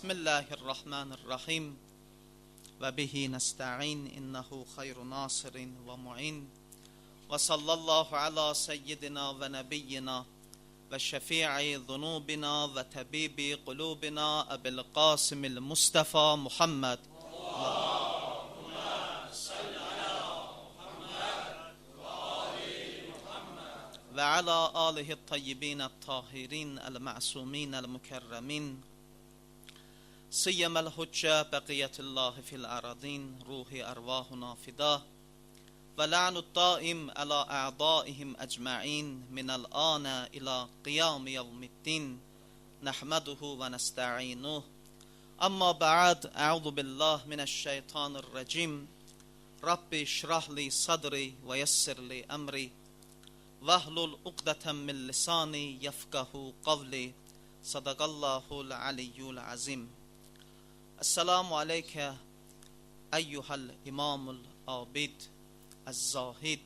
Bismillahirrahmanirrahim. Ve bihi nesta'in innehu hayru nasirin ve mu'in. Ve sallallahu ala seyyidina ve nebiyyina ve şefi'i zunubina ve tebibi kulubina Ebil Qasimil Mustafa Muhammed. Ve ala alihi tayyibin tahirin el ma'sumin el mukerremin. Siyyemel hucce beqiyetullahi fil aradin ruhi ervahuna fidah. Ve la'nud daim ala a'daihim ecma'in minel ana ila qiyam yevmiddin. Nahmeduhu ve nesta'inuh. Amma ba'd, a'udhu billah mineşşeytanirracim. Rabbi şrahli sadri ve yessirli emri. Vahlul uqdeten min lisani yefkahu qavli. Sadakallahul aliyyul azim. Esselamu aleyke eyyuhel imamul abid el-zahid.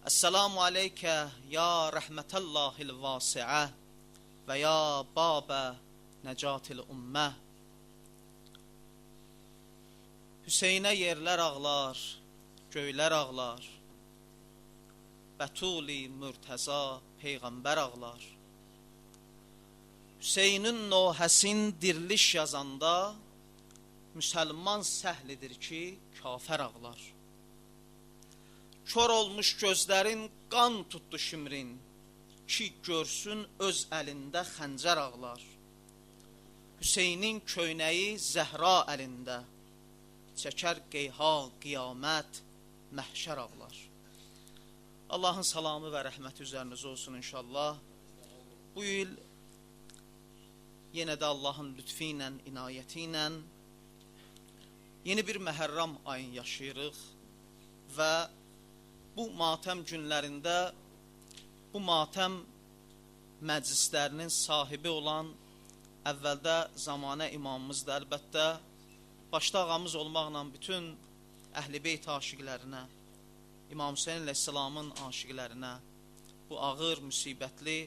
Esselamu aleyke ya rahmetallahil vasi'ah ve ya baba necatil ummeh. Hüseyn'e yerler ağlar, göyler ağlar. Betuli mürteza peygamber ağlar. Hüseynin nohəsin diriliş yazanda Müsəlman səhlidir ki kafir ağlar. Kör olmuş gözlərin qan tutdu şimrin ki görsün öz əlində xəncər ağlar. Hüseynin köynəyi Zəhra əlində çəkər qeyha qiyamət məhşər ağlar. Allahın salamı və rəhməti üzərinizə olsun inşallah. Bu il yenə də Allahın lütfü ilə, inayəti ilə yeni bir Məhərram ayını yaşayırıq və bu matəm günlərində bu matəm məclislərinin sahibi olan əvvəldə zamanə imamımızdır əlbəttə, başda ağamız olmaqla bütün Əhl-i Beyt aşiqlərinə, İmam Hüseyn əleyhissalamın aşiqlərinə bu ağır, müsibətli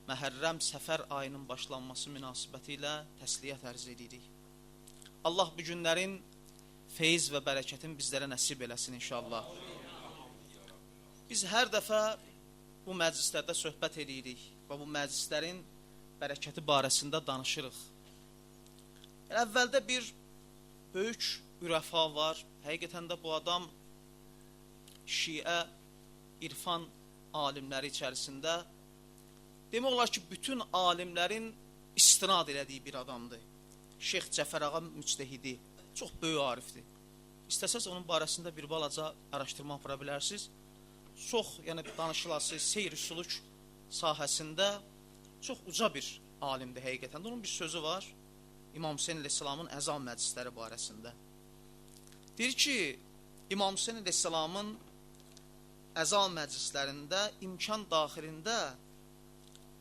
Məhərrəm səfər ayının başlanması münasibəti ilə təsliyyət ərz edirik. Allah bu günlərin feyiz və bərəkətin bizlərə nəsib eləsin inşallah. Biz hər dəfə bu məclislərdə söhbət edirik və bu məclislərin bərəkəti barəsində danışırıq. Əvvəldə bir böyük ürəfa var. Həqiqətən də bu adam Şiə irfan alimləri içərisində demək olar ki, bütün alimlərin istinad elədiyi bir adamdır. Şeyx Cəfər ağa müctəhidi, çox böyük arifdir. İstəsəz onun barəsində bir balaca araşdırma apara bilərsiniz. Çox, yəni danışılası seyr-i suluk sahəsində çox uca bir alimdir həqiqətən. Onun bir sözü var, İmam Hüseyn əleyhissalamın əza məclisləri barəsində. Deyir ki, İmam Hüseyn əleyhissalamın əza məclislərində imkan daxilində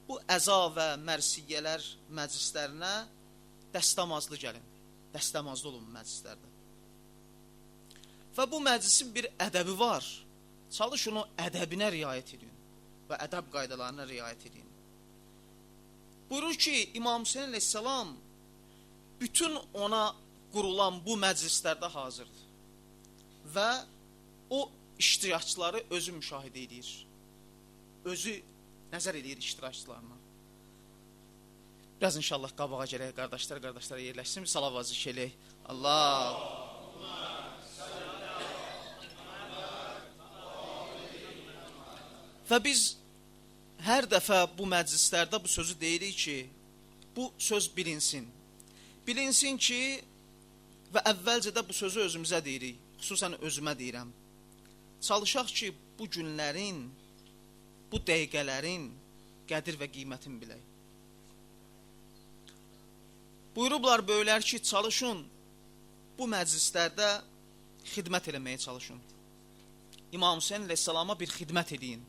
bu əza və mərsiyyələr məclislərinə dəstəmazlı gəlin. Dəstəmazlı olun məclislərdə. Və bu məclisin bir ədəbi var. Çalışın o ədəbinə riayət edin və ədəb qaydalarına riayət edin. Buyurur ki, İmam Hüseyn əleyhissalam bütün ona qurulan bu məclislərdə hazırdır. Və o iştirakçıları özü müşahidə edir. Özü nəzər edir iştirakçılarına. Biraz inşallah qabağa gələk, qardaşlar yerləşsin, salavat zikr eləyək. Allah. Və biz hər dəfə bu məclislərdə bu sözü deyirik ki, bu söz bilinsin. Bilinsin ki, və əvvəlcə də bu sözü özümüzə deyirik, xüsusən özümə deyirəm. Çalışaq ki, bu günlərin, bu dəqiqələrin qədir və qiymətini bilək. Buyurublar böylər ki, çalışın, bu məclislərdə xidmət eləməyə çalışın. İmam Hüseyn əleyhissalama bir xidmət edin.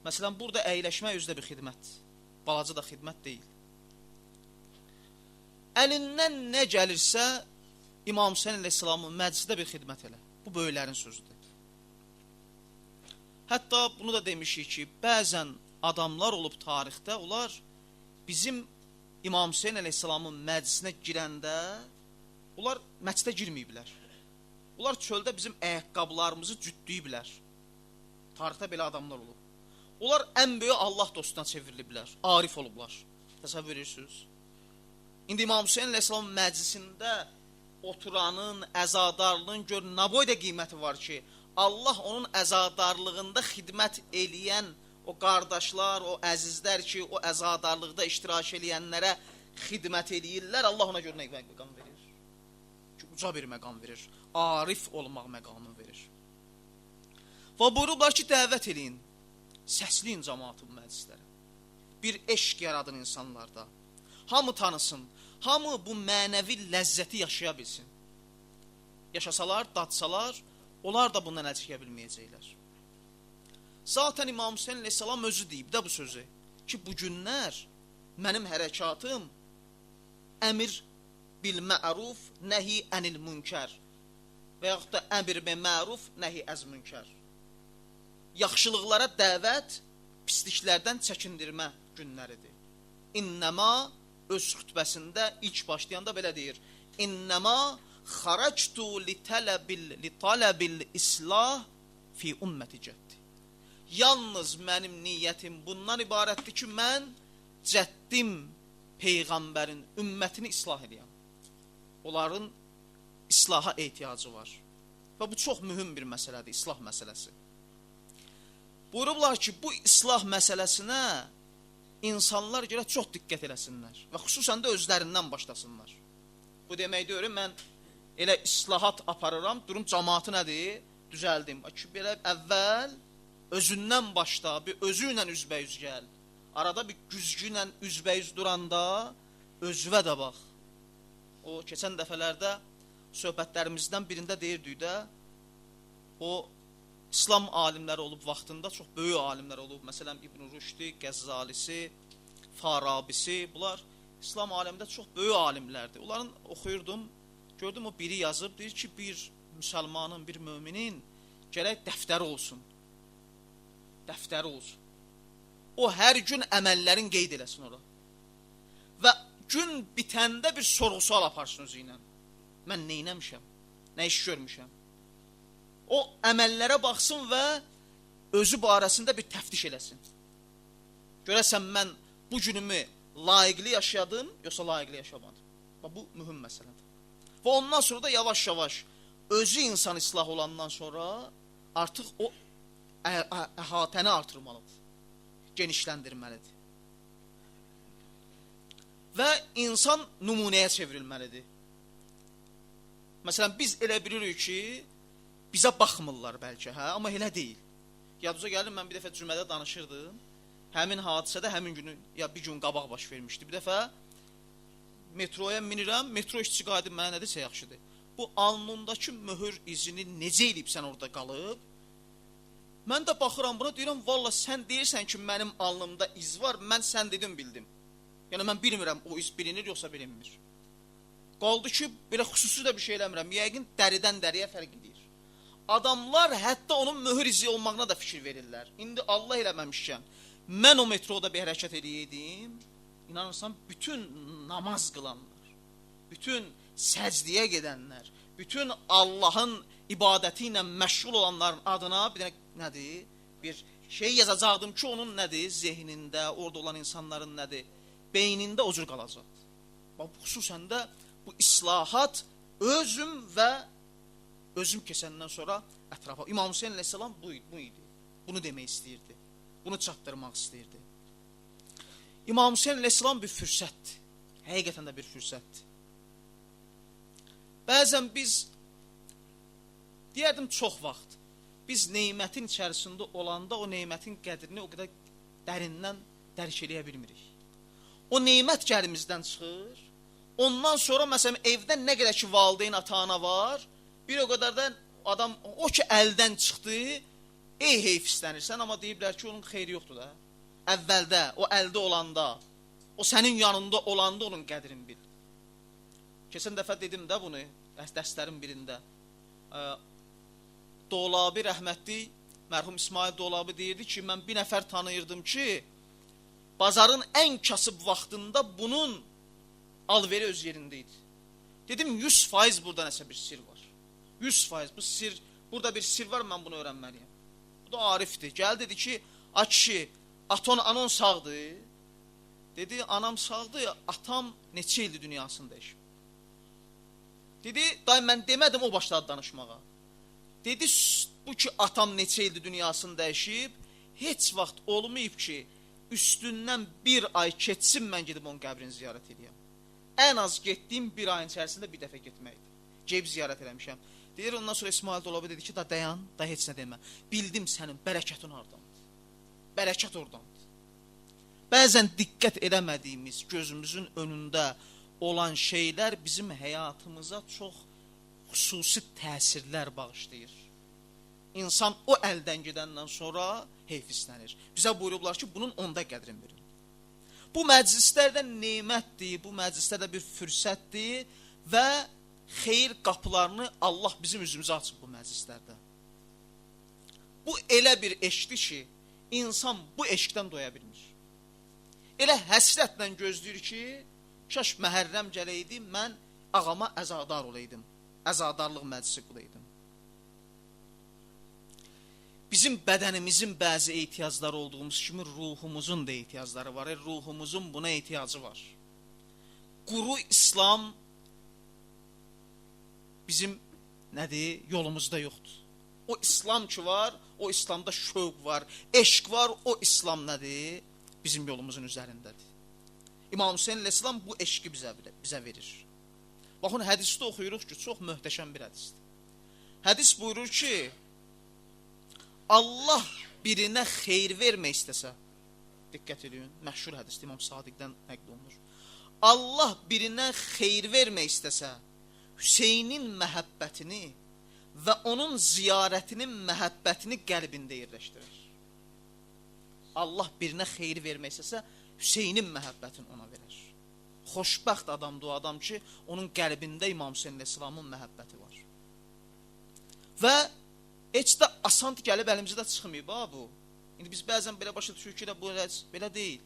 Məsələn, burada əyləşmək üzrə bir xidmət. Balaca da xidmət deyil. Əlindən nə gəlirsə, İmam Hüseyn əleyhissalamın məclisdə bir xidmət elə. Bu böylərin sözüdür. Hətta bunu da demişik ki, bəzən adamlar olub tarixdə, onlar bizim İmam Hüseyin əleyhissalamın məclisinə girəndə onlar məscidə girməyiblər. Onlar çöldə bizim ayaqqabılarımızı cütdüyüblər. Tarixdə belə adamlar olub. Onlar ən böyük Allah dostuna çevriliblər, arif olublar. Təsəvvür edirsiniz? İndi İmam Hüseyin əleyhissalamın məclisində oturanın, əzadarlığın gör nə boyda qiyməti var ki, Allah onun əzadarlığında xidmət eləyən o qardaşlar, o əzizlər ki, o əzadarlıqda iştirak eləyənlərə xidmət eləyirlər, Allah ona görə nə məqam verir? Ki, uca bir məqam verir, arif olmaq məqamını verir. Və buyurublar ki, dəvət eləyin, səsləyin cəmaatın məclislərə. Bir eşq yaradın insanlarda. Hamı tanısın, hamı bu mənəvi ləzzəti yaşaya bilsin. Yaşasalar, dadsalar, onlar da bundan əl çəkə bilməyəcəklər. Zaten İmam Hüseyin əleyhissalam özü deyib də bu sözü ki, bu günlər mənim hərəkatım əmir bil məruf, nəhi ənil münkər və yaxud da əmir bil məruf, nəhi əz münkər. Yaxşılıqlara dəvət, pisliklərdən çəkindirmə günləridir. İnnəma öz xütbəsində ilk başlayanda belə deyir. İnnəma xaractu li tələbil islah fi ümməti cəddi. Yalnız mənim niyyətim bundan ibarətdir ki, mən cəddim Peyğəmbərin ümmətini islah edəyəm. Onların islaha ehtiyacı var. Və bu çox mühüm bir məsələdir, islah məsələsi. Buyurublar ki, bu islah məsələsinə insanlar görə çox diqqət eləsinlər və xüsusən də özlərindən başlasınlar. Bu demək deyir, mən elə islahat aparıram, durum cəmaatı nədir? Düzəldim. Ki, belə əvvəl özündən başla, bir özü ilə üzbəyüz gəl. Arada bir güzgü ilə üzbəyüz duranda özvə də bax. O, keçən dəfələrdə söhbətlərimizdən birində deyirdik də, o, İslam alimləri olub vaxtında, çox böyük alimlər olub. Məsələn, İbn Rüşdi, Qəzzalisi, Farabisi, bunlar İslam aləmində çox böyük alimlərdir. Onların oxuyurdum, gördüm o biri yazıb, deyir ki, bir müsəlmanın, bir müminin gərək dəftəri olsun. Dəftəri olsun. O, hər gün əməllərin qeyd eləsin ora. Və gün bitəndə bir sorğu-sual aparsın özü ilə. Mən neynəmişəm? Nə iş görmüşəm? O əməllərə baxsın və özü barəsində bir təftiş eləsin. Görəsən mən bu günümü layiqli yaşadım, yoxsa layiqli yaşamadım. Bu mühüm məsələdir. Və ondan sonra da yavaş-yavaş özü insan islah olandan sonra artıq o əhatəni artırmalıdır, genişləndirməlidir. Və insan nümunəyə çevrilməlidir. Məsələn, biz elə bilirik ki, bizə baxmırlar bəlkə, hə? Amma elə deyil. Yadınıza gəlir, mən bir dəfə cümədə danışırdım. Həmin hadisədə həmin günü, ya bir gün qabaq baş vermişdi. Bir dəfə metroya minirəm, metro işçi qayıdıb mənə nə desə yaxşıdır. Bu alnındakı möhür izini necə eləyib sən orada qalıb? Mən də baxıram buna, deyirəm, valla sən deyirsən ki, mənim alnımda iz var, mən sən dedim, bildim. Yəni, mən bilmirəm, o iz bilinir, yoxsa bilinmir. Qaldı ki, belə xüsusi də bir şey eləmirəm. Yəqin dəridən dəriyə fərq edir. Adamlar hətta onun möhür izi olmağına da fikir verirlər. İndi Allah eləməmişkən, mən o metroda bir hərəkət eləyəydim, inanırsan, bütün namaz qılanlar, bütün səcdiyə gedənlər, bütün Allahın ibadəti ilə məşğul olanların adına bir dənə nədir? Bir şey yazacaqdım ki, onun nədir? Zehnində, orada olan insanların nədir? Beynində o cür qalacaq. Xüsusən də bu islahat özüm və özüm keçəndən sonra ətrafa. İmam Hüseyin əleyhissalam bu idi. Bunu demək istəyirdi. Bunu çatdırmaq istəyirdi. İmam Hüseyin əleyhissalam bir fürsətdir. Həqiqətən də bir fürsətdir. Bəzən biz, deyərdim çox vaxt, biz neymətin içərisində olanda o neymətin qədrini o qədər dərindən dərk eləyə bilmirik. O neymət gəlimizdən çıxır. Ondan sonra, məsələn, evdə nə qədər ki, valideyn ata-ana var, bir o qədər də adam, o ki, əldən çıxdı, heyf istənirsən, amma deyiblər ki, onun xeyri yoxdur da. Əvvəldə, o əldə olanda, o sənin yanında olanda onun qədrini bil. Keçən dəfə dedim də bunu, dərslərin birində. Dolabi rəhmətli, mərhum İsmail Dolabi deyirdi ki, mən bir nəfər tanıyırdım ki, bazarın ən kasıb vaxtında bunun alveri öz yerində idi. Dedim 100% burada nəsə bir sir var. 100% bu sir, burada bir sir var, mən bunu öyrənməliyəm. Bu da Arifdir. Gəl dedi ki, a kişi, anan sağdır. Dedi, anam sağdır, atam neçə ildir dünyasını dəyişib. Dedi, dayı mən demədim, o başladı danışmağa. Dedi, bu ki atam neçə ildir dünyasını dəyişib, heç vaxt olmayıb ki, üstündən bir ay keçsin, mən gedib onun qəbrini ziyarət edəyəm. Ən az getdiyim bir ayın içərisində bir dəfə getməkdir. Gedib ziyarət eləmişəm. Deyir, ondan sonra İsmail Dolabı dedi ki, da dayan, da heç nə demə. Bildim sənin bərəkətin oradandır. Bərəkət oradandır. Bəzən diqqət edəmədiyimiz, gözümüzün önündə olan şeylər bizim həyatımıza çox xüsusi təsirlər bağışlayır. İnsan o əldən gedəndən sonra heyfislənir. Bizə buyurublar ki, bunun onda qədrin verin. Bu məclislərdə nemətdir, bu məclislərdə bir fürsətdir və xeyir qapılarını Allah bizim üzümüzə açıb bu məclislərdə. Bu elə bir eşqdir ki, insan bu eşqdən doya bilmir. Elə həsrətlə gözləyir ki, kaş məhərrəm gələydi, mən ağama əzadar olaydım, əzadarlıq məclisi qılaydım. Bizim bədənimizin bəzi ehtiyacları olduğumuz kimi ruhumuzun da ehtiyacları var. Ruhumuzun buna ehtiyacı var. Quru İslam bizim nədir? Yolumuzda yoxdur. O İslam ki var, o İslamda şövq var, eşq var, o İslam nədir? Bizim yolumuzun üzərindədir. İmam Hüseyin əleyhissalam bu eşqi bizə verir. Baxın, hədisdə oxuyuruq ki, çox möhtəşəm bir hədisdir. Hədis buyurur ki, Allah birinə xeyir vermək istəsə, diqqət edin, məşhur hədisdir, İmam Sadiqdən nəql olunur. Allah birinə xeyir vermək istəsə, Hüseynin məhəbbətini və onun ziyarətinin məhəbbətini qəlbində yerləşdirir. Allah birinə xeyir vermək istəsə, Hüseynin məhəbbətini ona verir. Xoşbəxt adamdır o adam ki, onun qəlbində İmam Hüseyin əleyhissalamın məhəbbəti var. Və heç də asant gəlib əlimizdə çıxmayıb bu. İndi biz bəzən belə başa düşürük ki, bu belə deyil.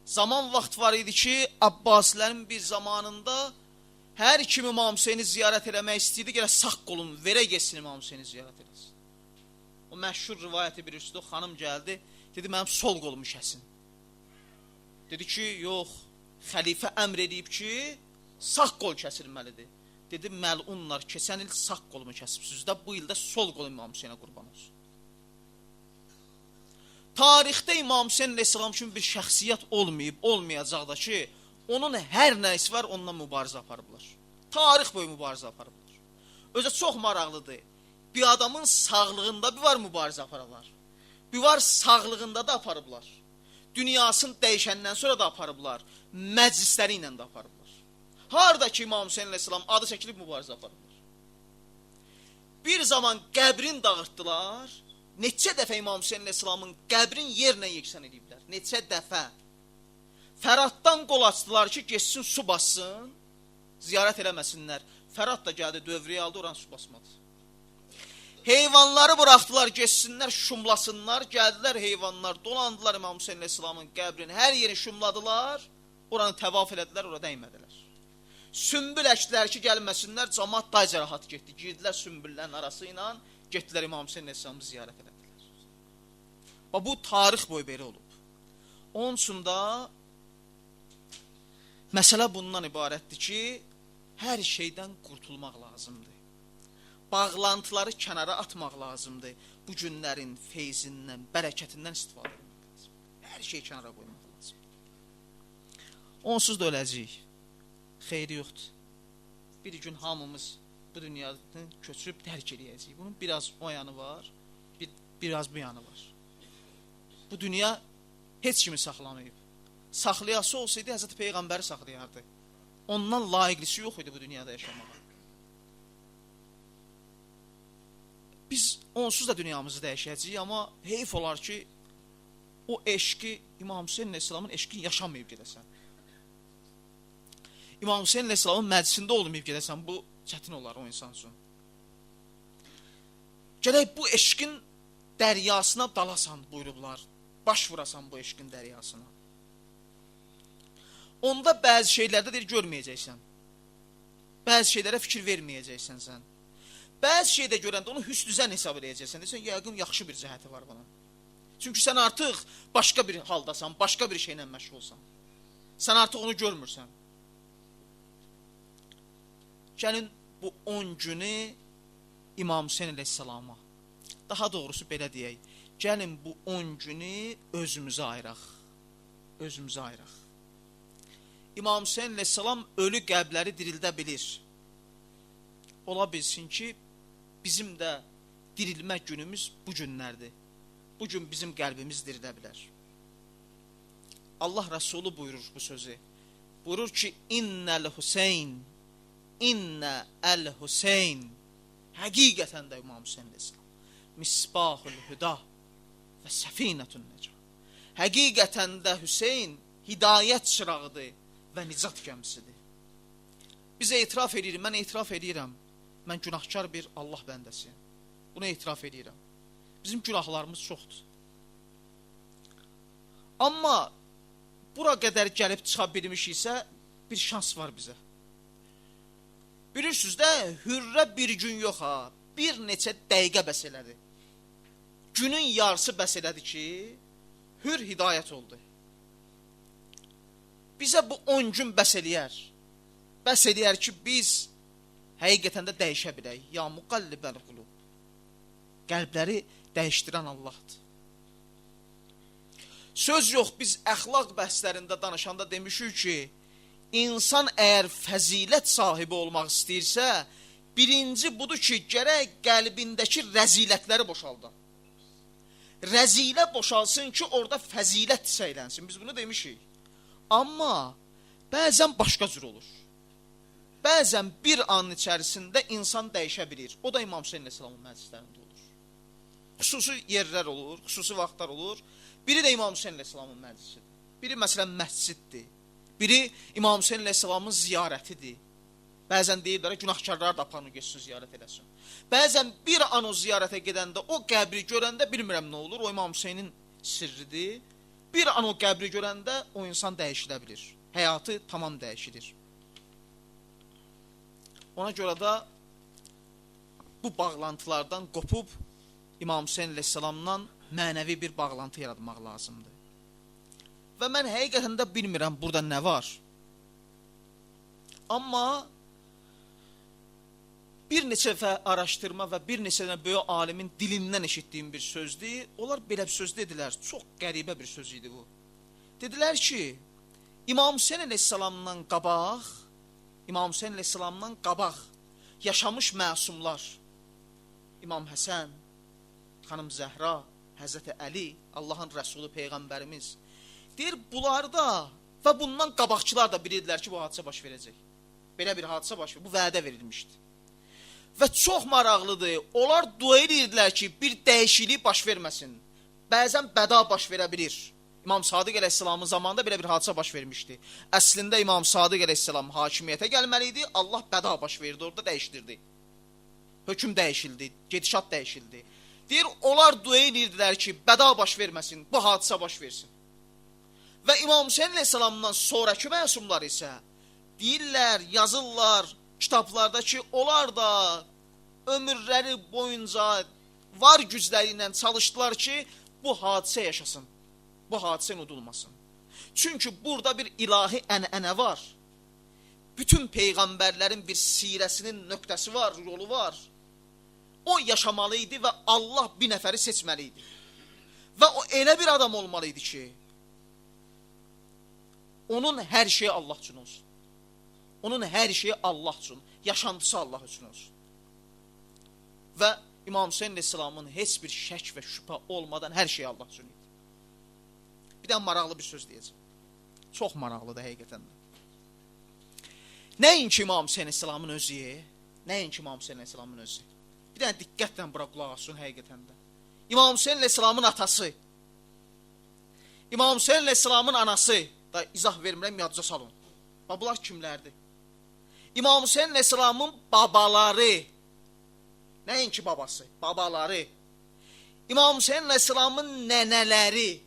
Zaman vaxt var idi ki, Abbasilərin bir zamanında hər kim İmam Hüseyni ziyarət eləmək istəyirdi, gələ sağ qolun verə geçsin İmam Hüseyni ziyarət eləsin. O məşhur rivayəti bir üstü, xanım gəldi, dedi, mənim sol qolumu kəsin. Dedi ki, yox, xəlifə əmr edib ki, sağ qol kəsilməlidir. Dedi, məlunlar, keçən il sağ qolumu kəsibsiniz də, bu ildə sol qol İmam Hüseynə qurban olsun. Tarixdə İmam Hüseyin əleyhissalam kimi bir şəxsiyyət olmayıb, olmayacaq da ki, onun hər nəsi var, onunla mübarizə aparıblar. Tarix boyu mübarizə aparıblar. Özə çox maraqlıdır. Bir adamın sağlığında bir var mübarizə aparırlar. Bir var sağlığında da aparıblar. Dünyasını dəyişəndən sonra da aparıblar. Məclisləri ilə də aparıblar. Harada ki İmam Hüseyin əleyhissalam adı çəkilib mübarizə aparıblar. Bir zaman qəbrin dağıtdılar. Neçə dəfə İmam Hüseyin əleyhissalamın qəbrin yerlə yeksan ediblər. Neçə dəfə. Fəraddan qol açdılar ki, geçsin su bassın, ziyarət eləməsinlər. Fərad da gəldi, dövriyə aldı, oran su basmadı. Heyvanları buraxdılar, geçsinlər, şumlasınlar. Gəldilər heyvanlar, dolandılar İmam Hüseyin əleyhissalamın qəbrini, hər yeri şumladılar, oranı təvaf elədilər, orada dəymədilər. Sümbül əkdilər ki, gəlməsinlər, cəmaat dayca rahat getdi. Girdilər sümbüllərin arası ilə, getdilər İmam Hüseyin əleyhissalamı ziyarət elədilər. Bu tarix boyu belə olub. Onun üçün də məsələ bundan ibarətdir ki, hər şeydən qurtulmaq lazımdır. Bağlantıları kənara atmaq lazımdır. Bu günlərin feyzindən, bərəkətindən istifadə etmək lazım. Hər şeyi kənara qoymaq lazım. Onsuz da öləcəyik. Xeyri yoxdur. Bir gün hamımız bu dünyadan köçüb tərk edəcəyik. Bunun biraz o yanı var, biraz bu yanı var. Bu dünya heç kimi saxlamayıb. Saxlayası olsaydı Həzrəti Peyğəmbəri saxlayardı. Ondan layiqlisi yox idi bu dünyada yaşamağa. Biz onsuz da dünyamızı dəyişəcəyik, amma heyf olar ki, o eşqi, İmam Hüseyin əleyhissalamın eşqini yaşamayıb gedəsən. İmam Hüseyin əleyhissalamın məclisində olmayıb gedəsən, bu çətin olar o insan üçün. Gələk bu eşqin dəryasına dalasan buyurublar, baş vurasan bu eşqin dəryasına. onda bəzi şeylərdə deyir, görməyəcəksən. Bəzi şeylərə fikir verməyəcəksən sən. Bəzi şeydə görəndə onu hüsnüzən hesab edəcəksən. Deyirsən, yəqin yaxşı bir cəhəti var bunun. Çünki sən artıq başqa bir haldasan, başqa bir şeylə məşğulsan. Sən artıq onu görmürsən. Gəlin bu 10 günü İmam Hüseyn əleyhissalama, daha doğrusu belə deyək, gəlin bu 10 günü özümüzə ayıraq. Özümüzə ayıraq. İmam Hüseyn əleyhissalam ölü qəlbləri dirildə bilir. Ola bilsin ki, bizim də dirilmə günümüz bu günlərdir. Bugün bizim qəlbimiz dirilə bilər. Allah Rəsulü buyurur bu sözü. Buyurur ki, İnnəl Hüseyn, İnnəl Hüseyn. Həqiqətən də İmam Hüseyn əleyhissalam. Misbahul hüda və səfinətun necə. Həqiqətən də Hüseyn hidayət çırağıdır və nicat gəmisidir. Biz etiraf edirik, mən etiraf edirəm. Mən günahkar bir Allah bəndəsiyəm. Bunu etiraf edirəm. Bizim günahlarımız çoxdur. Amma bura qədər gəlib çıxa bilmişiksə, bir şans var bizə. Bilirsiniz də, hürrə bir gün yox ha, bir neçə dəqiqə bəs elədi. Günün yarısı bəs elədi ki, hür hidayət oldu. Bizə bu 10 gün bəs eləyər. Bəs eləyər ki, biz həqiqətən də dəyişə bilək. Ya muqallibəl qulub. Qəlbləri dəyişdirən Allahdır. Söz yox, biz əxlaq bəhslərində danışanda demişik ki, insan əgər fəzilət sahibi olmaq istəyirsə, birinci budur ki, gərək qəlbindəki rəzilətləri boşalda. Rəzilə boşalsın ki, orada fəzilət səylənsin. Biz bunu demişik. Amma bəzən başqa cür olur. Bəzən bir anın içərisində insan dəyişə bilir. O da İmam Hüseyn əleyhissalamın məclislərində olur. Xüsusi yerlər olur, xüsusi vaxtlar olur. Biri də İmam Hüseyn əleyhissalamın məclisidir. Biri məsələn məsciddir. Biri İmam Hüseyn əleyhissalamın ziyarətidir. Bəzən deyirlər, günahkarlar da aparın geçsin, ziyarət eləsin. Bəzən bir an o ziyarətə gedəndə, o qəbri görəndə bilmirəm nə olur, o İmam Hüseynin sirridir. Bir an o qəbri görəndə o insan dəyişilə bilir. Həyatı tamam dəyişilir. Ona görə də bu bağlantılardan qopub İmam Hüseyn əleyhissalamdan mənəvi bir bağlantı yaratmaq lazımdır. Və mən həqiqətən də bilmirəm burada nə var. Amma bir neçə araşdırma və bir neçə böyük alimin dilindən eşitdiyim bir sözdür. Onlar belə bir söz dedilər. Çox qəribə bir söz idi bu. Dedilər ki, İmam Hüseyn əleyhissalamdan qabaq yaşamış məsumlar, İmam Həsən, xanım Zəhra, Həzrəti Əli, Allahın Rəsulü, Peyğəmbərimiz, deyir, bunlarda və bundan qabaqçılar da bilirdilər ki, bu hadisə baş verəcək. Belə bir hadisə baş verir, bu vədə verilmişdi. Və çox maraqlıdır, onlar dua edirdilər ki, bir dəyişiklik baş verməsin. Bəzən bəda baş verə bilir. İmam Sadiq əleyhissalamın zamanında belə bir hadisə baş vermişdi. Əslində İmam Sadiq əleyhissalam hakimiyyətə gəlməli idi, Allah bəda baş verdi, orada dəyişdirdi. Hökm dəyişildi, gedişat dəyişildi. Deyir, onlar dua edirdilər ki, bəda baş verməsin, bu hadisə baş versin. Və İmam Hüseyn əleyhissalamdan sonraki məsumlar isə deyirlər, yazırlar kitablarda ki, onlar da ömürləri boyunca var gücləri ilə çalışdılar ki, bu hadisə yaşasın, bu hadisə unudulmasın. Çünki burada bir ilahi ənənə var. Bütün peyğəmbərlərin bir sirəsinin nöqtəsi var, yolu var. O yaşamalı idi və Allah bir nəfəri seçməli idi. Və o elə bir adam olmalı idi ki, onun hər şeyi Allah üçün olsun. Onun hər şeyi Allah üçün, yaşantısı Allah üçün olsun. Və İmam Hüseyn əleyhissalamın heç bir şək və şübhə olmadan hər şey Allah üçün idi. Bir də maraqlı bir söz deyəcəm. Çox maraqlıdır həqiqətən də. Nəinki İmam Hüseyn əleyhissalamın özü, nəinki İmam Hüseyn əleyhissalamın özü. Bir dənə diqqətlə bura qulaq asın həqiqətən də. İmam Hüseyn əleyhissalamın atası, İmam Hüseyn əleyhissalamın anası, da izah vermirəm, yadca salın. Bunlar kimlərdir? İmam Hüseyn əleyhissalamın babaları, nəinki babası, babaları. İmam Hüseyn əleyhissalamın nənələri,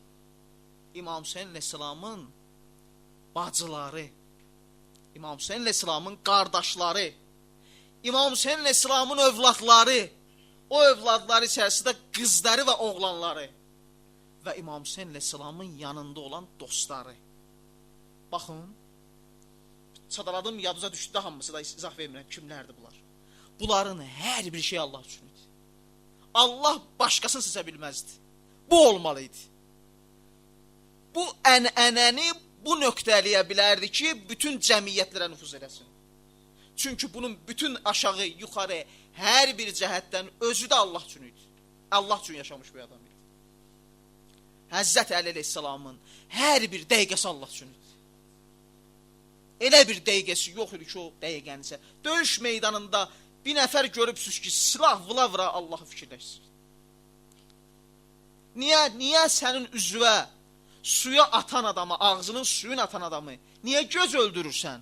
İmam Hüseyn əleyhissalamın bacıları, İmam Hüseyn əleyhissalamın qardaşları, İmam Hüseyn əleyhissalamın övladları, o övladları içərisində qızları və oğlanları və İmam Hüseyn əleyhissalamın yanında olan dostları. Baxın, çadaladım, yadınıza düşdü, hamısı da izah vermirəm, kimlərdir bunlar? Bunların hər bir şey Allah üçün idi. Allah başqasını seçə bilməzdi. Bu olmalıydı. Bu ənənəni bu nöqtələyə bilərdi ki, bütün cəmiyyətlərə nüfuz eləsin. Çünki bunun bütün aşağı, yuxarı, hər bir cəhətdən özü də Allah üçün idi. Allah üçün yaşamış bir adam idi. Həzrət Əli əleyhissalamın hər bir dəqiqəsi Allah üçün idi. Elə bir dəqiqəsi yox idi ki, o dəqiqənisə. Döyüş meydanında bir nəfər görübsüz ki, silah vura Allahı fikirləşsin. Niyə sənin üzvə suya atan adamı, ağzının suyun atan adamı, niyə göz öldürürsən?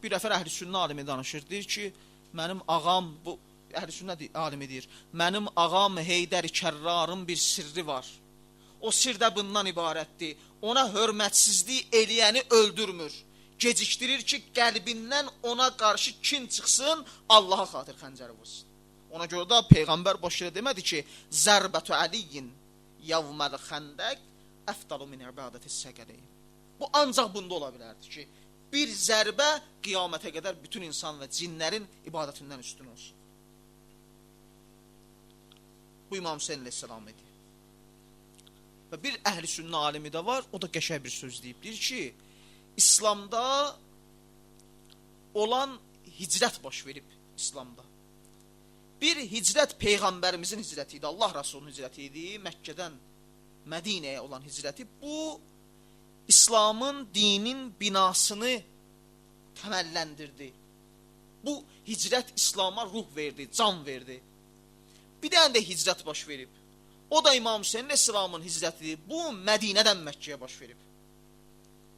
Bir nəfər əhl-i sünnə alimi danışır, deyir ki, mənim ağam, bu əhl-i sünnə alimi deyir, mənim ağam Heydər Kərrarın bir sirri var. O sir də bundan ibarətdir. Ona hörmətsizlik eləyəni öldürmür. Gecikdirir ki, qəlbindən ona qarşı kin çıxsın, Allaha xatir xəncəri vursun. Ona görə də Peyğəmbər boş yerə demədi ki, Zərbətü Əliyyin yavməl xəndək əfdalu min ibadətis səqələyin. Bu ancaq bunda ola bilərdi ki, bir zərbə qiyamətə qədər bütün insan və cinlərin ibadətindən üstün olsun. Bu İmam Hüseyn əleyhissalam idi. Və bir əhl-i sünnə alimi də var, o da qəşəng bir söz deyib, deyir ki, İslamda olan hicrət baş verib İslamda. Bir hicrət Peyğəmbərimizin hicrəti idi, Allah Rasulunun hicrəti idi, Məkkədən Mədinəyə olan hicrəti. Bu, İslamın, dinin binasını təməlləndirdi. Bu hicrət İslama ruh verdi, can verdi. Bir dənə də hicrət baş verib. O da İmam Hüseyn əleyhissalamın hicrətidir. Bu, Mədinədən Məkkəyə baş verib.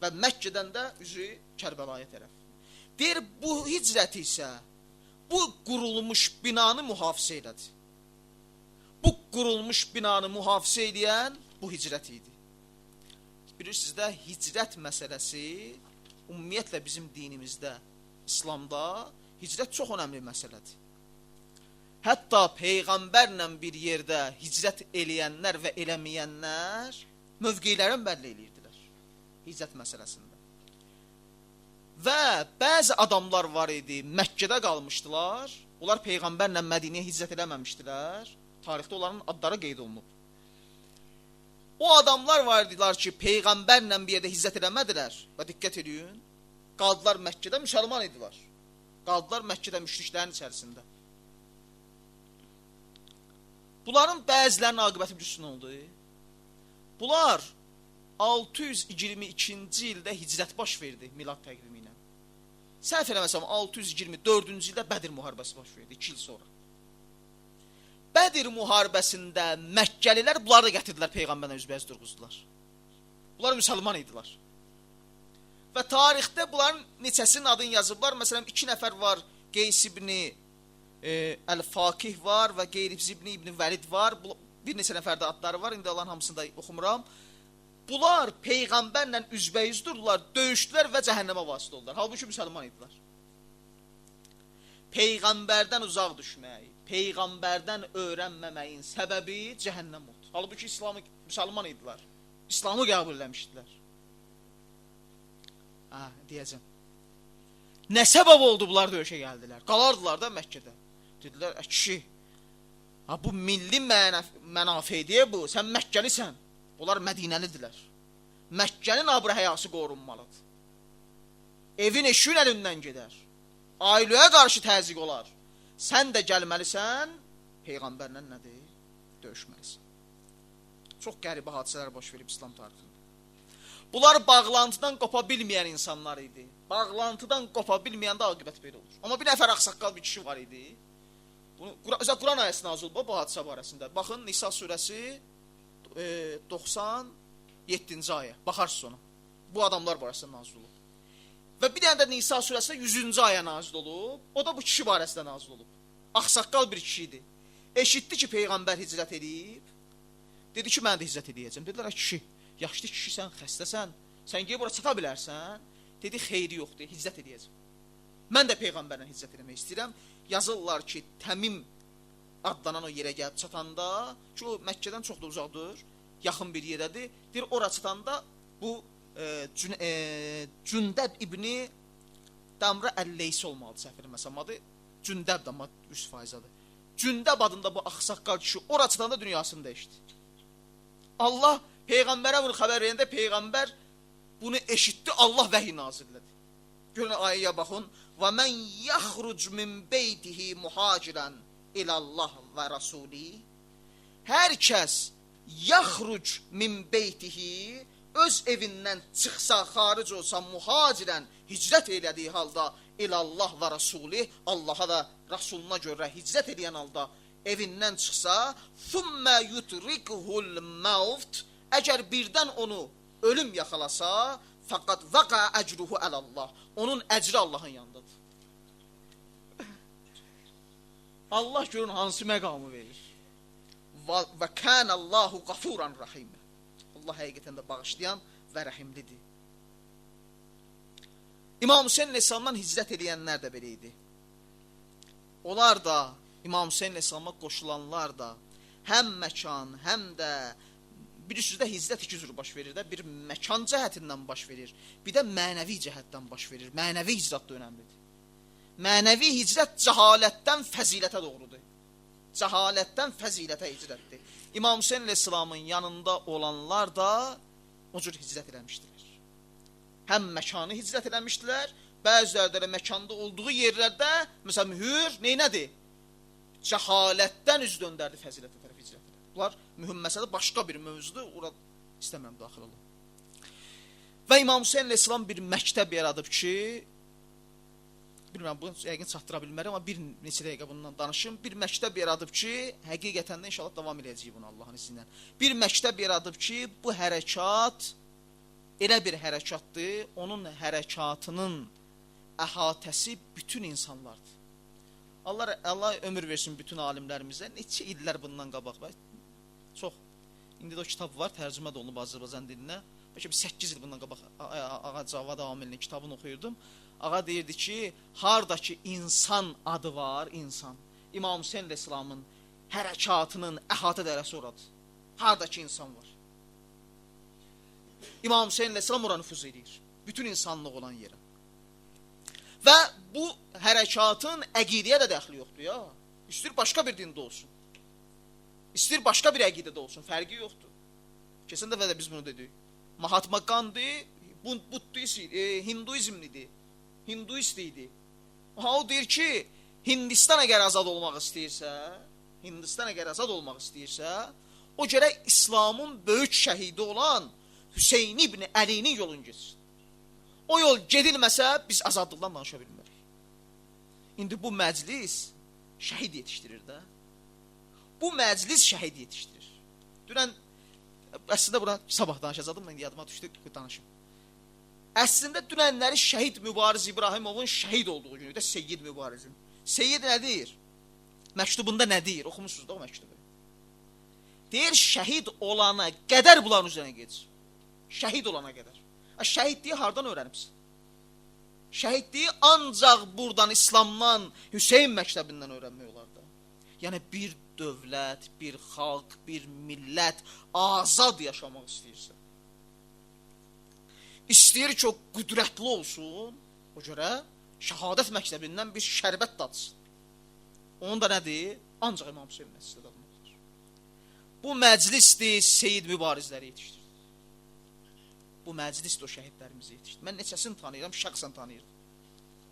Və Məkkədən də üzü Kərbəlaya tərəf. Deyir, bu hicrəti isə bu qurulmuş binanı mühafizə elədi. Bu qurulmuş binanı mühafizə eləyən bu hicrət idi. Bilirsiniz də, hicrət məsələsi ümumiyyətlə bizim dinimizdə, İslamda hicrət çox önəmli məsələdir. Hətta Peyğəmbərlə bir yerdə hicrət eləyənlər və eləməyənlər mövqeylərini bəlli eləyirdilər hicrət məsələsində. Və bəzi adamlar var idi, Məkkədə qalmışdılar, onlar Peyğəmbərlə Mədinəyə hicrət eləməmişdilər, tarixdə onların adları qeyd olunub. O adamlar var idilər ki, Peyğəmbərlə bir yerdə hicrət eləmədilər və diqqət edin, qaldılar Məkkədə, müsəlman idilər. Qaldılar Məkkədə müşriklərin içərisində. Bunların bəzilərinin aqibəti bilirsiniz oldu. Bunlar 622-ci ildə hicrət baş verdi milad təqvimi ilə. Səhv eləməsəm 624-cü ildə Bədir müharibəsi baş verdi 2 il sonra. Bədir müharibəsində Məkkəlilər bunları da gətirdilər Peyğəmbərlə üzbəyiz durğuzdular. Bunlar müsəlman idilər. Və tarixdə bunların neçəsinin adını yazıblar. Məsələn 2 nəfər var, Qeys ibn Əl-Fakih var və Qeyribz ibn Vəlid var. Bir neçə nəfər də adları var, indi Allahın hamısını da oxumuram. Bunlar Peyğəmbərlə üzbəyiz durdular, döyüşdülər və cəhənnəmə vasitə oldular. Halbuki müsəlman idilər. Peyğəmbərdən uzaq düşmək, Peyğəmbərdən öyrənməməyin səbəbi cəhənnəm oldu. Halbuki müsəlman idilər. İslamı qəbul eləmişdilər. Deyəcəm. Nə səbəb oldu bunlar döyüşə gəldilər? Qalardılar da Məkkədə. Dedilər, kişi, bu milli mənafidir bu, sən Məkkəlisən. Onlar Mədinəlidirlər. Məkkənin abr-həyası qorunmalıdır. Evin eşiyin əlindən gedər. Ailəyə qarşı təzyiq olar. Sən də gəlməlisən, Peyğəmbərlə nədir? Döyüşməlisən. Çox qəribə hadisələr baş verib İslam tarixində. Bunlar bağlantıdan qopa bilməyən insanlar idi. Bağlantıdan qopa bilməyəndə aqibət belə olur. Amma bir nəfər ağsaqqal bir kişi var idi. Quran ayəsi nazil olub bu hadisə barəsində. Baxın, Nisa surəsi 97-ci ayə. Baxarsınız ona. Bu adamlar barəsində nazil olub. Və bir dənə də Nisa surəsində 100-cü ayə nazil olub. O da bu kişi barəsində nazil olub. Ağsaqqal bir kişi idi. Eşitdi ki, Peyğəmbər hicrət edib. Dedi ki, mən də hicrət edəcəm. Dedilər, kişi, Yaşlı kişisən, xəstəsən, sən ki, bura çata bilərsən. Dedi, xeyri yoxdur, hicrət edəyəcəm. Mən də Peyğəmbərlə hicrət eləmək istəyirəm. Yazırlar ki, Təmim adlanan o yerə gəlib çatanda, ki, o Məkkədən çox da uzaqdır, yaxın bir yerədir. Deyir, ora çatanda bu Cündəb ibni Damra Əlleysi olmalı, səhv eləməsəm adı. Cündəb də 100%-adır. Cündəb adında bu axsaqqal kişi ora çatanda dünyasını dəyişdi. Allah Peyğəmbərə bunu xəbər verəndə Peyğəmbər bunu eşitdi, Allah vəhiy nazirlədi. Görün ayəyə baxın. Və mən yaxruc min beytihi muhacirən ilallah və rasuli. Hər kəs yaxruc min beytihi öz evindən çıxsa, xaric olsa, muhacirən hicrət elədiyi halda ilallah və rasuli, Allaha və Rasuluna görə hicrət edən halda evindən çıxsa, thumma yutrikuhul maut, əgər birdən onu ölüm yaxalasa, fəqad vəqa əcruhu əlallah, onun əcri Allahın yanındadır. Allah görün hansı məqamı verir. Və kənəllahu qafuran rahimə. Allah həqiqətən də bağışlayan və rəhimlidir. İmam Hüseyin əleyhissalamdan hicrət edənlər də belə idi. Onlar da, İmam Hüseyin əleyhissalama qoşulanlar da, həm məkan, həm də bilirsiniz də hicrət iki cür baş verir də. Bir məkan cəhətindən baş verir, bir də mənəvi cəhətdən baş verir. Mənəvi hicrət də önəmlidir. Mənəvi hicrət cəhalətdən fəzilətə doğrudur. Cəhalətdən fəzilətə hicrətdir. İmam Hüseyin əleyhissalamın yanında olanlar da o cür hicrət eləmişdilər. Həm məkanı hicrət eləmişdilər, bəziləri də məkanda olduğu yerlərdə, məsələn, mühür neynədir? Cəhalətdən üz döndərdi fəzilətə tərəf hicrət elədi. Bunlar mühüm məsələ, başqa bir mövzudur, orada istəməm daxil olun. Və İmam Hüseyin əleyhissalam bir məktəb yaradıb ki, bilmirəm, bunu yəqin çatdıra bilmərəm, amma bir neçə dəqiqə bundan danışım. Bir məktəb yaradıb ki, həqiqətən də inşallah davam edəcəyik bunu Allahın izni ilə. Bir məktəb yaradıb ki, bu hərəkat elə bir hərəkatdır, onun hərəkatının əhatəsi bütün insanlardır. Allah ömür versin bütün alimlərimizə. Neçə illər bundan qabaq var? Çox. İndi də o kitab var, tərcümə də olunub Azərbaycan dilinə. Bəlkə bir 8 il bundan qabaq Ağa Cavad Amilinin kitabını oxuyurdum. Ağa deyirdi ki, hardakı insan adı var, insan. İmam Hüseyin əleyhissalamın hərəkatının əhatə dərəsi oradır. Hardakı insan var. İmam Hüseyin əleyhissalam ora nüfuz edir. Bütün insanlıq olan yerə. Və bu hərəkatın əqidəyə də dəxli yoxdur ya. İstəyir başqa bir dində olsun. İstəyir başqa bir əqidədə olsun. Fərqi yoxdur. Keçən dəfə də biz bunu dedik. Mahatma Gandhi Hinduizmlidir. Hinduist idi. O deyir ki, Hindistan əgər azad olmaq istəyirsə, o gərək İslamın böyük şəhidi olan Hüseyin ibn Əlinin yolunu geçsin. O yol gedilməsə, biz azadlıqdan danışa bilmərik. İndi bu məclis şəhid yetişdirir də. Bu məclis şəhid yetişdirir. Dünən, əslində buna sabah danışacaqdım, mən yadıma düşdü, danışım. Əslində dünənləri şəhid Mübariz İbrahimovun şəhid olduğu günü də Seyyid Mübarizin. Seyyid nə deyir? Məktubunda nə deyir? Oxumuşsunuz da o məktubu. Deyir, şəhid olana qədər bunların üzrənə gedir. Şəhid olana qədər. Şəhidliyi hardan öyrənibsin? Şəhidliyi ancaq buradan, İslamdan, Hüseyin məktəbindən öyrənmək olar da. Yəni bir dövlət, bir xalq, bir millət azad yaşamaq istəyirsə. İstəyir ki, o qüdrətli olsun, o görə şəhadət məktəbindən bir şərbət dadsın. Onun da nədir? Ancaq İmam Hüseyin məclisdə dadmaqdır. Bu məclisdir, Seyyid Mübarizləri yetişdirir. Bu məclisdir, o şəhidlərimizi yetişdirir. Mən neçəsini tanıyıram, şəxsən tanıyırdım.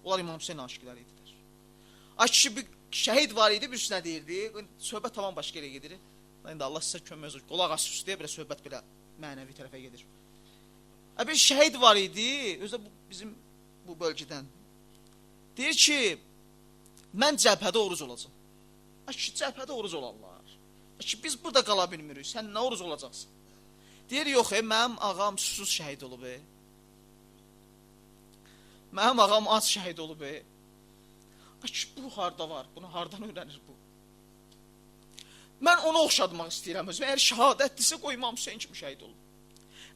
Onlar İmam Hüseyin aşıqları idilər. Kişi bir şəhid var idi, bir üstünə deyirdi, söhbət tamam başqa yerə gedir. İndi Allah sizə kömək olsun, qolaq as üstüyə, belə söhbət belə mənəvi tərəfə gedir. Bir şəhid var idi, özü də bizim bu bölgədən. Deyir ki, mən cəbhədə oruc olacam. Ki, cəbhədə oruc olarlar. Ki, biz burada qala bilmirik, sən nə oruc olacaqsın? Deyir, yox, mənim ağam susuz şəhid olub. Mənim ağam az şəhid olub. Ki, bu harda var, bunu hardan öyrənir bu? Mən onu oxşadmaq istəyirəm özüm. Əgər şəhadətdirsə, qoy İmam Hüseyin kimi şəhid olub.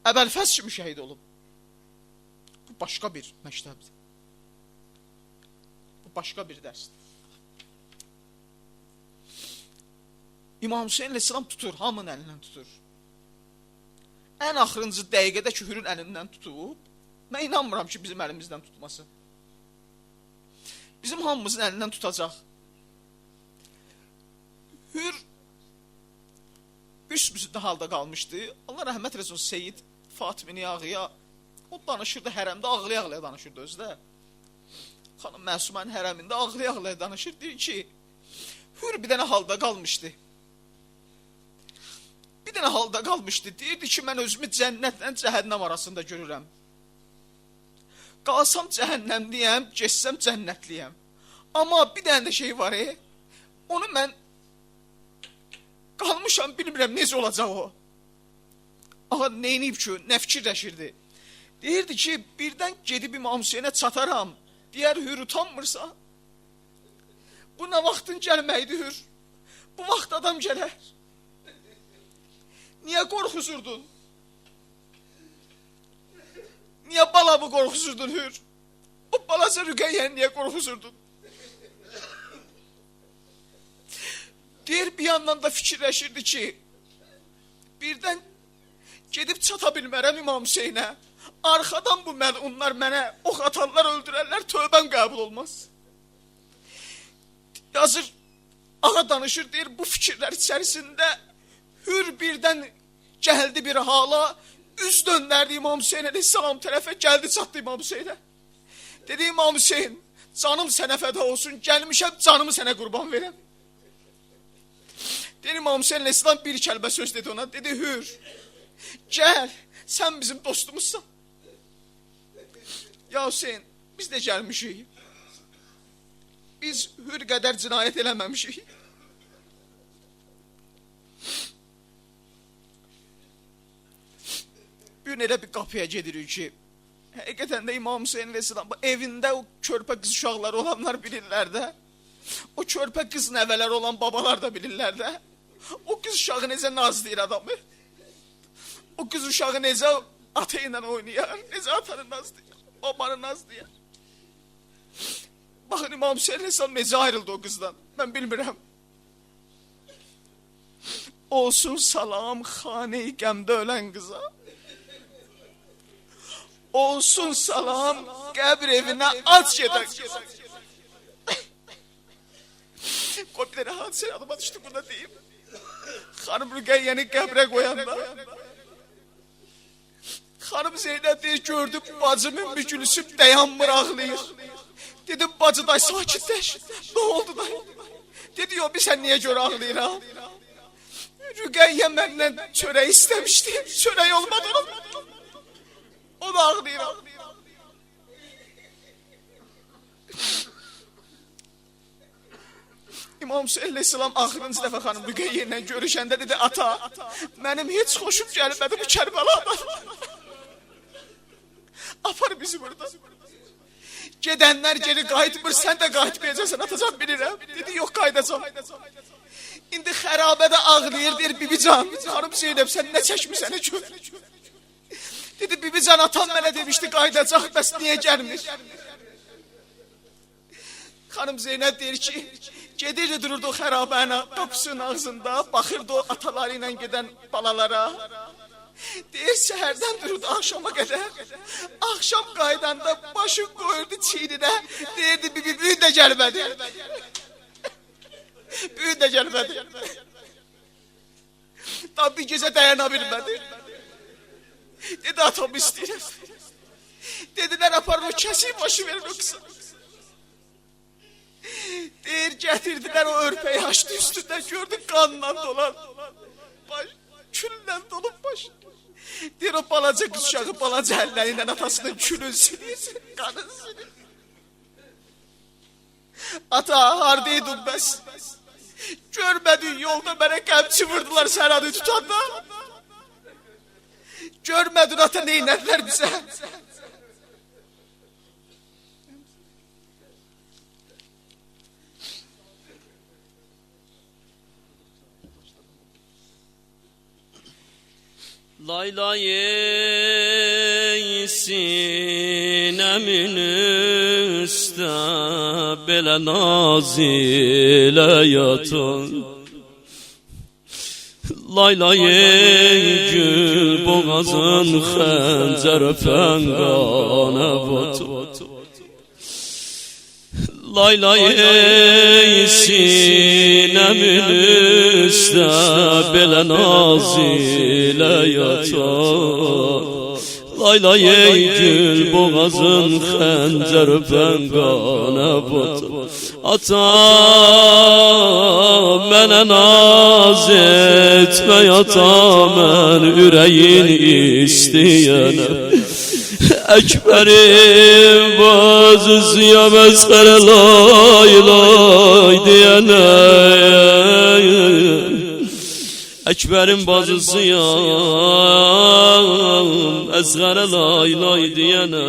Əbəlfəz kimi şəhid olub. Bu başqa bir məktəbdir. Bu başqa bir dərsdir. İmam Hüseyin əleyhissalam tutur, hamının əlindən tutur. Ən axırıncı dəqiqədə ki, Hürün əlindən tutub, mən inanmıram ki, bizim əlimizdən tutması. Bizim hamımızın əlindən tutacaq. Hür üst-üstə halda qalmışdı. Allah rəhmət eləsin Seyyid Fatimi Ağıya. O danışırdı hərəmdə, ağlaya-ağlaya danışırdı özdə. Xanım Məsumənin hərəmində ağlaya-ağlaya danışır. Deyir ki, Hür bir dənə halda qalmışdı. Bir dənə halda qalmışdı. Deyirdi ki, mən özümü cənnətlə cəhənnəm arasında görürəm. Qalsam cəhənnəmliyəm, geçsəm cənnətliyəm. Amma bir dənə də şey var, onu mən qalmışam, bilmirəm necə olacaq o. Ağa, neyniyib ki, nə fikirləşirdi? Deyirdi ki, birdən gedib İmam Hüseynə çataram. Deyər, Hür utanmırsa, bu nə vaxtın gəlməkdir Hür? Bu vaxt adam gələr. Niyə qorxusurdun? Niyə balamı qorxusurdun Hür? O balaca Rüqəyyəni niyə qorxusurdun? Deyir, bir yandan da fikirləşirdi ki, birdən gedib çata bilmərəm İmam Hüseynə. Arxadan bu onlar mənə ox atarlar, öldürərlər, tövbəm qəbul olmaz. Yazır, ağa danışır, deyir, bu fikirlər içərisində Hür birdən gəldi bir hala, üz döndərdi İmam Hüseyin əleyhissalam tərəfə, gəldi çatdı İmam Hüseynə. Dedi, İmam Hüseyin, canım sənə fəda olsun, gəlmişəm canımı sənə qurban verəm. Dedi, İmam Hüseyin əleyhissalam bir kəlmə söz dedi ona, dedi, Hür, gəl, sən bizim dostumuzsan. Ya Hüseyin, biz də gəlmişik. Biz Hür qədər cinayət eləməmişik. Bir elə bir qapıya gedirik ki, həqiqətən də İmam Hüseyin əleyhissalam evində o körpə qız uşaqları olanlar bilirlər də. O körpə qız nəvələr olan babalar da bilirlər də. O qız uşağı necə nazlayır adamı. O qız uşağı necə ata ilə oynayar, necə atanı nazlayır, babanı nazlayır. Baxın, İmam Hüseyin əleyhissalam necə ayrıldı o qızdan, mən bilmirəm. Olsun salam xane-i qəmdə ölən qıza. Olsun salam qəbr evinə ac gedən qıza. Qoy bir dənə hadisə adıma düşdü, burada deyim. Xanım Rüqəyyəni qəbrə qoyanda Xanım Zeynəb deyir, gördüm bacımın bir gülüsüb dayanmır, ağlayır. Dedim, bacı day sakitləş, nə oldu day? Dedi, yo, sən niyə görə ağlayıram? Rüqəyyə məndən çörək istəmişdi, çörək olmadı onun. O da ağlayıram. İmam Hüseyin əleyhissalam axırıncı dəfə xanım Rüqəyyə ilə görüşəndə dedi, ata, mənim heç xoşum gəlmədi bu Kərbəlada. Apar bizi burada. Gedənlər geri qayıtmır, sən də qayıtmayacaqsan, atacan bilirəm. Dedi, yox, qayıdacam. İndi xərabədə ağlayır, deyir, Bibican, xanım Zeynəb, sən nə çəkmirsən, gör. Dedi, Bibican, atam mənə demişdi, qayıdacaq, bəs niyə gəlmir? Xanım Zeynəb deyir ki, gedirdi, dururdu o xərabənin qapısının ağzında, baxırdı o ataları ilə gedən balalara. Deyir, səhərdən dururdu axşama qədər. Axşam qaydanda başını qoyurdu çiyninə. Deyirdi, bibi, büyün də gəlmədi. Büyün də gəlmədi. Tam bir gecə dayana bilmədi. Dedi, atamı istəyirəm. Dedilər, aparın o kəsik başı verin o qısa. Deyir, gətirdilər o örpəyi açdı üstündən, gördü qanla dolan. Baş, küllə dolub baş. Deyir, o balaca qız uşağı balaca əlləri ilə atasının külün silir, qanın silir. Ata, hardaydın bəs? Görmədin yolda mənə qəmçi vurdular sərhadı tutanda. Görmədin ata, neynədilər bizə? Lay lay sinemin üstə belə naz ilə yatan. Lay lay gül boğazın xəncər fəngana batır. Lay lay sinemin üstə belə naz ilə yatan. Lay lay gül boğazın xəncər fəngana batır. Ata mənə naz etmə ata, mən ürəyin istəyənəm. Ekberim bazısıya mesxere lay lay diyene. Ekberim bazısıya mesxere lay lay diyene.